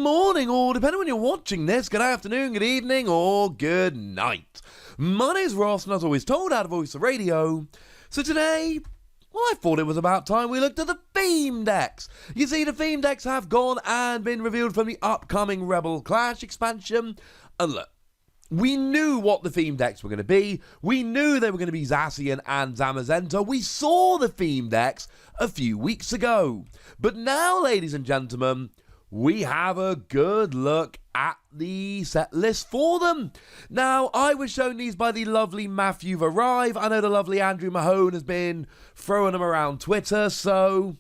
morning, or depending on when you're watching this, good afternoon, good evening, or good night. My name's Ross, and as always told, out of Voice of Radio. So today, well, I thought it was about time we looked at the theme decks. You see, the theme decks have gone and been revealed from the upcoming Rebel Clash expansion. And look, we knew what the theme decks were going to be. We knew they were going to be Zacian and Zamazenta. We saw the theme decks a few weeks ago. But now, ladies and gentlemen, we have a good look at the set list for them. Now, I was shown these by the lovely Matthew Varive. I know the lovely Andrew Mahone has been throwing them around Twitter, so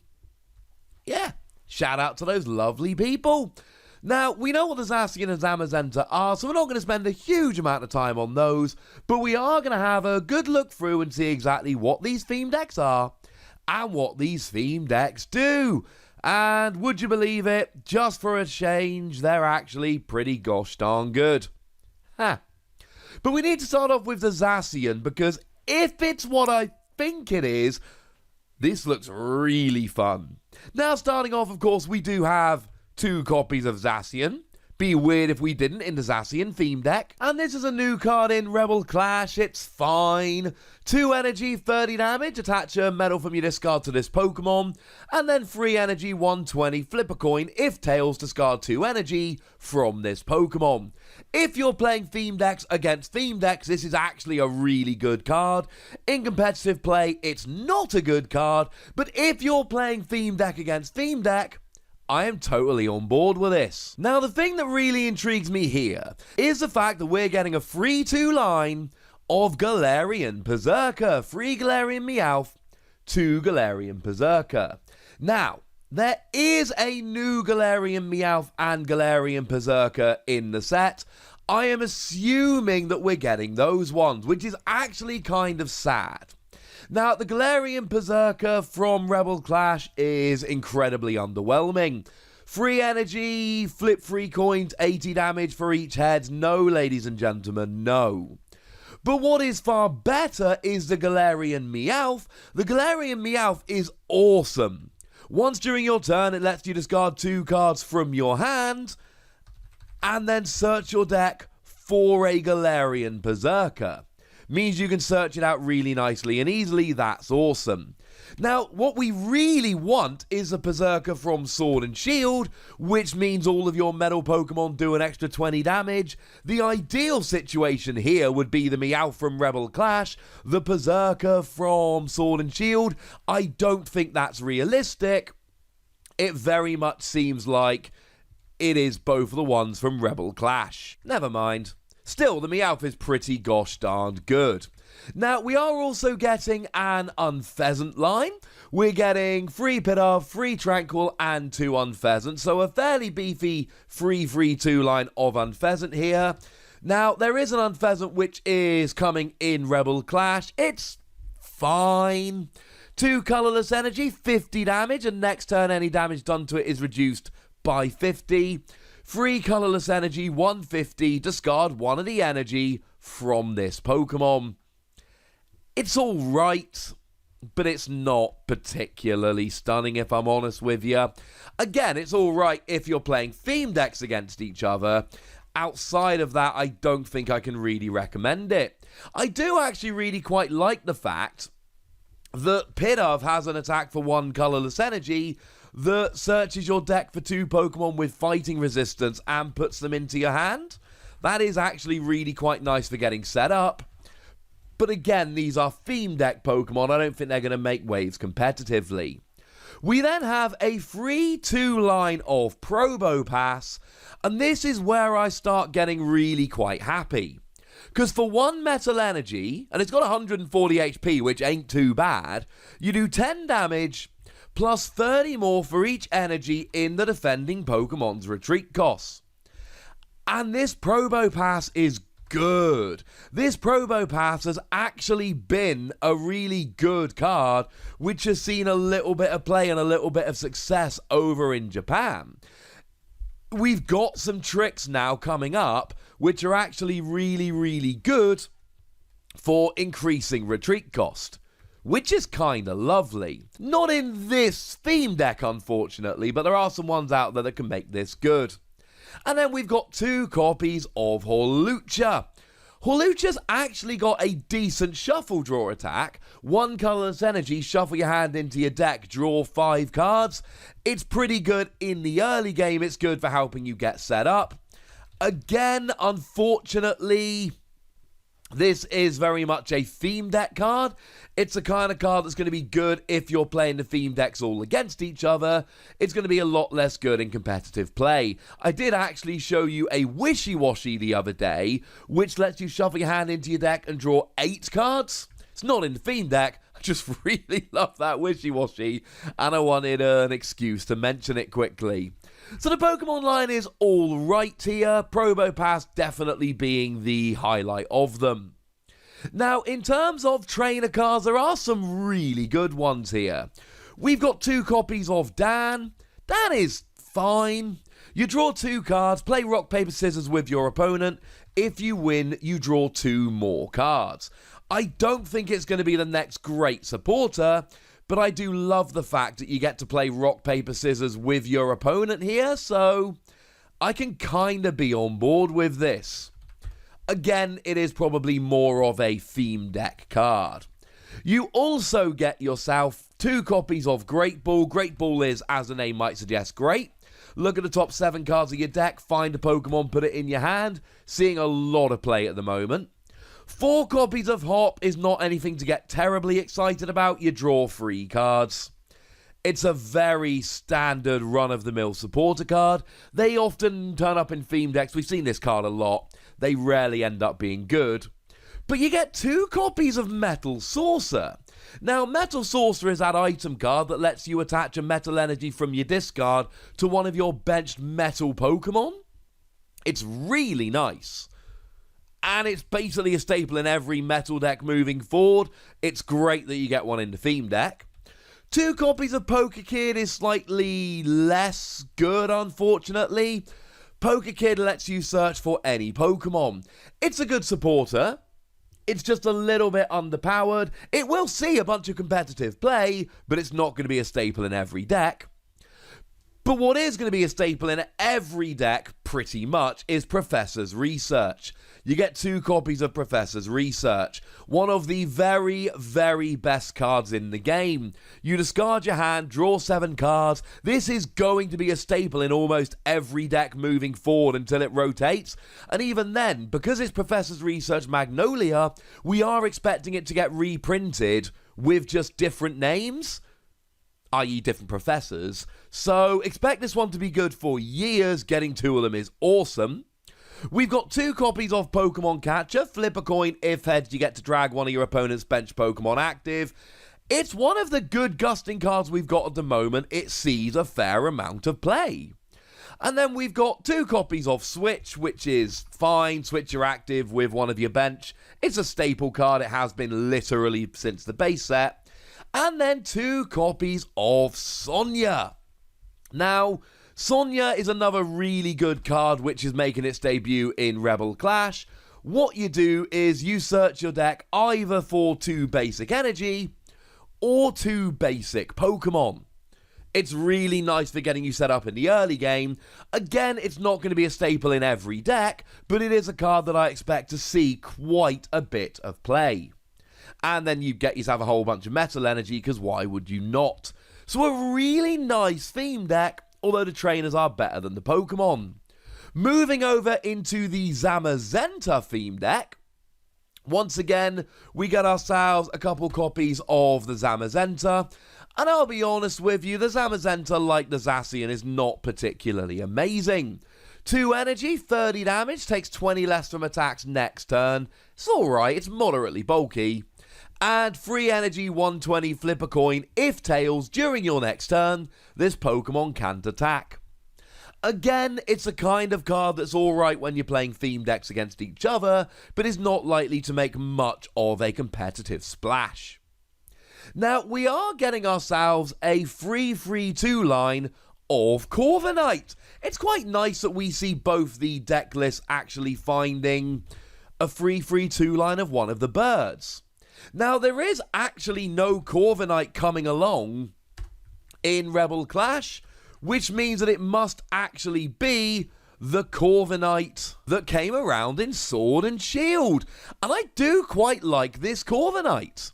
yeah, shout out to those lovely people. Now, we know what the Zacian and Zamazenta are, so we're not going to spend a huge amount of time on those, but we are going to have a good look through and see exactly what these theme decks are and what these theme decks do. And would you believe it, just for a change, they're actually pretty gosh darn good. But we need to start off with the Zacian, because if it's what I think it is, this looks really fun. Now, starting off, of course, we do have 2 copies of Zacian. Be weird if we didn't in the Zacian theme deck. And this is a new card in Rebel Clash. It's fine. 2 energy, 30 damage. Attach a medal from your discard to this Pokemon. And then 3 energy, 120. Flip a coin. If tails, discard 2 energy from this Pokemon. If you're playing theme decks against theme decks, this is actually a really good card. In competitive play, it's not a good card. But if you're playing theme deck against theme deck, I am totally on board with this. Now, the thing that really intrigues me here is the fact that we're getting a free 2 line of Galarian Berserker. 3 Galarian Meowth, 2 Galarian Berserker. Now, there is a new Galarian Meowth and Galarian Berserker in the set. I am assuming that we're getting those ones, which is actually kind of sad. Now, the Galarian Berserker from Rebel Clash is incredibly underwhelming. 3 energy, flip 3 coins, 80 damage for each head. No, ladies and gentlemen, no. But what is far better is the Galarian Meowth. The Galarian Meowth is awesome. Once during your turn, it lets you discard 2 cards from your hand and then search your deck for a Galarian Berserker. Means you can search it out really nicely and easily. That's awesome. Now, what we really want is a Berserker from Sword and Shield, which means all of your metal Pokemon do an extra 20 damage. The ideal situation here would be the Meowth from Rebel Clash, the Berserker from Sword and Shield. I don't think that's realistic. It very much seems like it is both the ones from Rebel Clash. Never mind. Still, the Meowth is pretty gosh darned good. Now, we are also getting an Unpheasant line. We're getting 3 Pidove, 3 Tranquil, and 2 Unpheasant. So a fairly beefy 3-3-2 line of Unpheasant here. Now, there is an Unpheasant which is coming in Rebel Clash. It's fine. 2 Colorless Energy, 50 damage, and next turn any damage done to it is reduced by 50. 3 Colorless Energy, 150, discard 1 of the energy from this Pokemon. It's alright, but it's not particularly stunning if I'm honest with you. Again, it's alright if you're playing theme decks against each other. Outside of that, I don't think I can really recommend it. I do actually really quite like the fact that Pidove has an attack for 1 Colorless Energy that searches your deck for 2 Pokemon with fighting resistance and puts them into your hand. That is actually really quite nice for getting set up. But again, these are theme deck Pokemon. I don't think they're going to make waves competitively. We then have a free 2 line of Probopass, and this is where I start getting really quite happy. Because for 1 Metal Energy, and it's got 140 HP, which ain't too bad, you do 10 damage, plus 30 more for each energy in the defending Pokemon's retreat costs. And this Probopass is good. This Probopass has actually been a really good card, which has seen a little bit of play and a little bit of success over in Japan. We've got some tricks now coming up, which are actually really, really good for increasing retreat cost, which is kind of lovely. Not in this theme deck, unfortunately, but there are some ones out there that can make this good. And then we've got 2 copies of Hawlucha. Hawlucha's actually got a decent shuffle draw attack. 1 colorless energy, shuffle your hand into your deck, draw 5 cards. It's pretty good in the early game. It's good for helping you get set up. Again, unfortunately, this is very much a theme deck card. It's the kind of card that's going to be good if you're playing the theme decks all against each other. It's going to be a lot less good in competitive play. I did actually show you a Wishy-Washy the other day, which lets you shuffle your hand into your deck and draw 8 cards. It's not in the theme deck. I just really love that Wishy-Washy, and I wanted an excuse to mention it quickly. So the Pokemon line is all right here, Probopass definitely being the highlight of them. Now, in terms of trainer cards, there are some really good ones here. We've got 2 copies of Dan. Dan is fine. You draw 2 cards, play rock, paper, scissors with your opponent. If you win, you draw 2 more cards. I don't think it's going to be the next great supporter, but I do love the fact that you get to play rock, paper, scissors with your opponent here, so I can kind of be on board with this. Again, it is probably more of a theme deck card. You also get yourself 2 copies of Great Ball. Great Ball is, as the name might suggest, great. Look at the top 7 cards of your deck, find a Pokemon, put it in your hand. Seeing a lot of play at the moment. 4 copies of Hop is not anything to get terribly excited about. You draw 3 cards. It's a very standard run-of-the-mill supporter card. They often turn up in theme decks. We've seen this card a lot. They rarely end up being good. But you get 2 copies of Metal Saucer. Now, Metal Saucer is that item card that lets you attach a metal energy from your discard to one of your benched metal Pokemon. It's really nice. And it's basically a staple in every metal deck moving forward. It's great that you get one in the theme deck. 2 copies of Poker Kid is slightly less good, unfortunately. Poker Kid lets you search for any Pokemon. It's a good supporter. It's just a little bit underpowered. It will see a bunch of competitive play, but it's not going to be a staple in every deck. But what is going to be a staple in every deck, pretty much, is Professor's Research. You get 2 copies of Professor's Research, one of the very, very best cards in the game. You discard your hand, draw 7 cards. This is going to be a staple in almost every deck moving forward until it rotates. And even then, because it's Professor's Research Magnolia, we are expecting it to get reprinted with just different names, i.e. different professors. So expect this one to be good for years. Getting 2 of them is awesome. We've got 2 copies of Pokemon Catcher. Flip a coin. If heads, you get to drag one of your opponent's bench Pokemon active. It's one of the good gusting cards we've got at the moment. It sees a fair amount of play. And then we've got 2 copies of Switch, which is fine. Switch your active with one of your bench. It's a staple card. It has been literally since the base set. And then 2 copies of Sonya. Now, Sonya is another really good card which is making its debut in Rebel Clash. What you do is you search your deck either for 2 basic energy or 2 basic Pokemon. It's really nice for getting you set up in the early game. Again, it's not going to be a staple in every deck, but it is a card that I expect to see quite a bit of play. And then you get yourself a whole bunch of metal energy, because why would you not? So a really nice theme deck, although the trainers are better than the Pokemon. Moving over into the Zamazenta theme deck. Once again, we get ourselves a couple copies of the Zamazenta. And I'll be honest with you, the Zamazenta, like the Zacian, is not particularly amazing. 2 energy, 30 damage, takes 20 less from attacks next turn. It's alright, it's moderately bulky. And 3 energy, 120, flip a coin. If tails, during your next turn, this Pokemon can't attack. Again, it's a kind of card that's alright when you're playing theme decks against each other, but is not likely to make much of a competitive splash. Now, we are getting ourselves a free 3-2 line of Corviknight. It's quite nice that we see both the deck lists actually finding a free 3-2 line of one of the birds. Now, there is actually no Corviknight coming along in Rebel Clash, which means that it must actually be the Corviknight that came around in Sword and Shield. And I do quite like this Corviknight.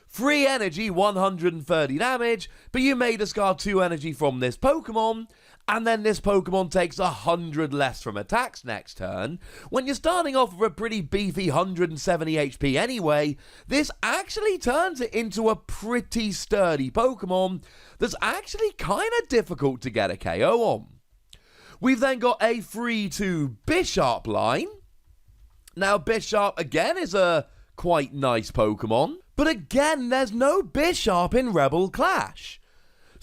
3 energy, 130 damage, but you may discard 2 energy from this Pokemon, and then this Pokemon takes 100 less from attacks next turn. When you're starting off with a pretty beefy 170 HP anyway, this actually turns it into a pretty sturdy Pokemon that's actually kind of difficult to get a KO on. We've then got a 3-2 Bisharp line. Now Bisharp again is a quite nice Pokemon, but again there's no Bisharp in Rebel Clash.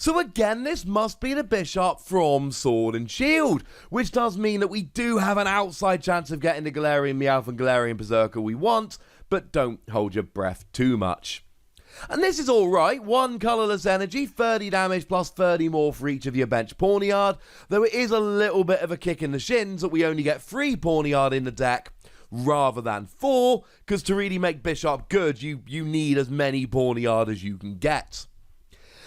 So again, this must be the Bisharp from Sword and Shield, which does mean that we do have an outside chance of getting the Galarian Meowth and Galarian Berserker we want, but don't hold your breath too much. And this is alright, 1 colourless energy, 30 damage plus 30 more for each of your bench Pawniard, though it is a little bit of a kick in the shins that we only get 3 Pawniard in the deck rather than 4, because to really make Bisharp good, you need as many Pawniard as you can get.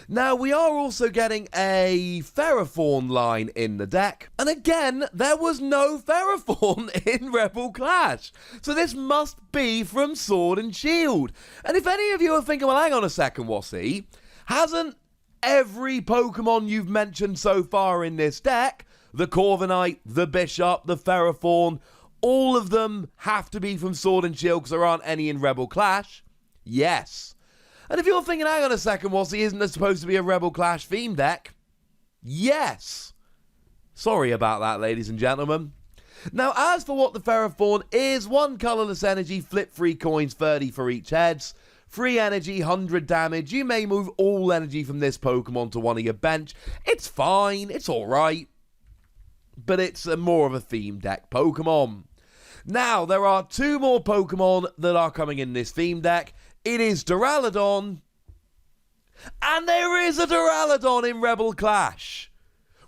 Now, we are also getting a Ferrothorn line in the deck. And again, there was no Ferrothorn in Rebel Clash. So this must be from Sword and Shield. And if any of you are thinking, well, hang on a second, Wassy, hasn't every Pokemon you've mentioned so far in this deck, the Corviknight, the Bisharp, the Ferrothorn, all of them have to be from Sword and Shield because there aren't any in Rebel Clash? Yes. And if you're thinking, hang on a second, Wassy, isn't this supposed to be a Rebel Clash theme deck? Yes. Sorry about that, ladies and gentlemen. Now, as for what the Ferrothorn is, 1 colourless energy, flip 3 coins, 30 for each heads, 3 energy, 100 damage. You may move all energy from this Pokemon to one of your bench. It's fine, it's alright, but it's more of a theme deck Pokemon. Now, there are 2 more Pokemon that are coming in this theme deck. It is Duraludon, and there is a Duraludon in Rebel Clash,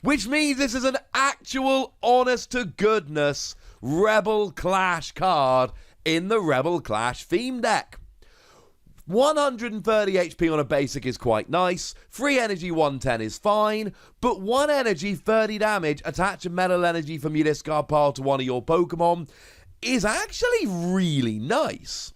which means this is an actual, honest-to-goodness Rebel Clash card in the Rebel Clash theme deck. 130 HP on a basic is quite nice, 3 energy 110 is fine, but 1 energy 30 damage, attach a metal energy from your discard pile to one of your Pokemon, is actually really nice.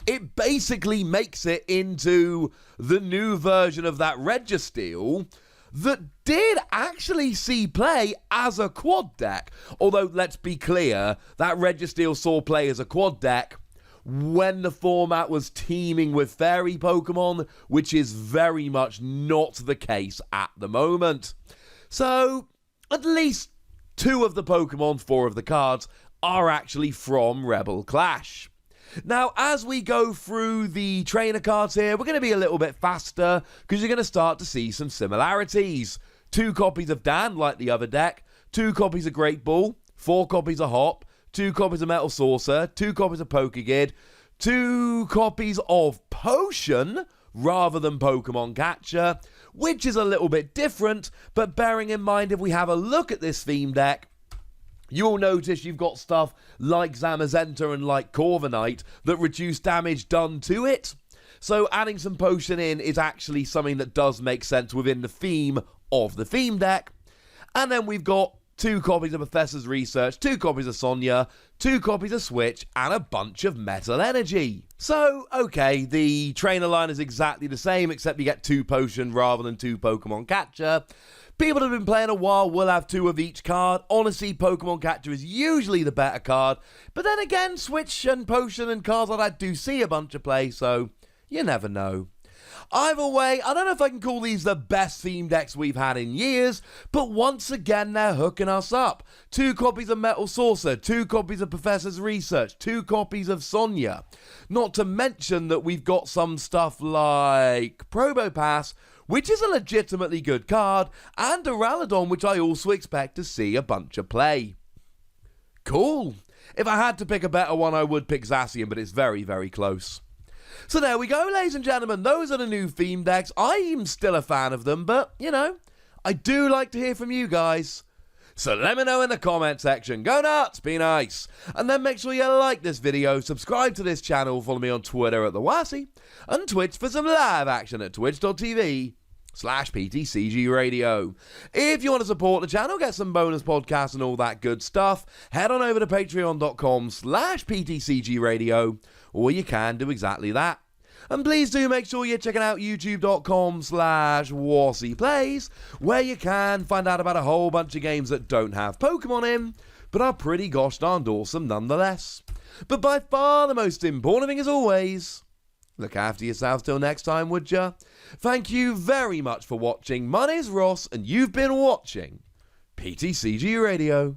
It basically makes it into the new version of that Registeel that did actually see play as a quad deck. Although, let's be clear, that Registeel saw play as a quad deck when the format was teeming with fairy Pokemon, which is very much not the case at the moment. So, at least 2 of the Pokemon, 4 of the cards, are actually from Rebel Clash. Now, as we go through the trainer cards here, we're going to be a little bit faster because you're going to start to see some similarities. 2 copies of Dan, like the other deck, 2 copies of Great Ball, 4 copies of Hop, 2 copies of Metal Saucer, 2 copies of Pokegid, 2 copies of Potion rather than Pokemon Catcher, which is a little bit different, but bearing in mind if we have a look at this theme deck, you'll notice you've got stuff like Zamazenta and like Corviknight that reduce damage done to it. So adding some Potion in is actually something that does make sense within the theme of the theme deck. And then we've got 2 copies of Professor's Research, 2 copies of Sonia, 2 copies of Switch, and a bunch of Metal Energy. So, okay, the trainer line is exactly the same, except you get 2 Potion rather than 2 Pokemon Catcher. People that have been playing a while will have 2 of each card. Honestly, Pokemon Catcher is usually the better card. But then again, Switch and Potion and cards like that do see a bunch of play, so you never know. Either way, I don't know if I can call these the best theme decks we've had in years, but once again, they're hooking us up. 2 copies of Metal Saucer, 2 copies of Professor's Research, 2 copies of Sonia. Not to mention that we've got some stuff like Probopass, which is a legitimately good card, and Duraludon, which I also expect to see a bunch of play. Cool. If I had to pick a better one, I would pick Zacian, but it's very, very close. So there we go, ladies and gentlemen. Those are the new theme decks. I'm still a fan of them, but, you know, I do like to hear from you guys. So let me know in the comment section. Go nuts, be nice. And then make sure you like this video, subscribe to this channel, follow me on Twitter at The Wassy, and Twitch for some live action at twitch.tv/TheWassy. patreon.com/PTCGRadio. If you want to support the channel, get some bonus podcasts and all that good stuff, head on over to patreon.com/PTCGRadio, or you can do exactly that. And please do make sure you're checking out youtube.com/WarsyPlays, where you can find out about a whole bunch of games that don't have Pokemon in, but are pretty gosh darned awesome nonetheless. But by far the most important thing, as always, look after yourselves till next time, would ya? Thank you very much for watching. My name's Ross, and you've been watching PTCG Radio.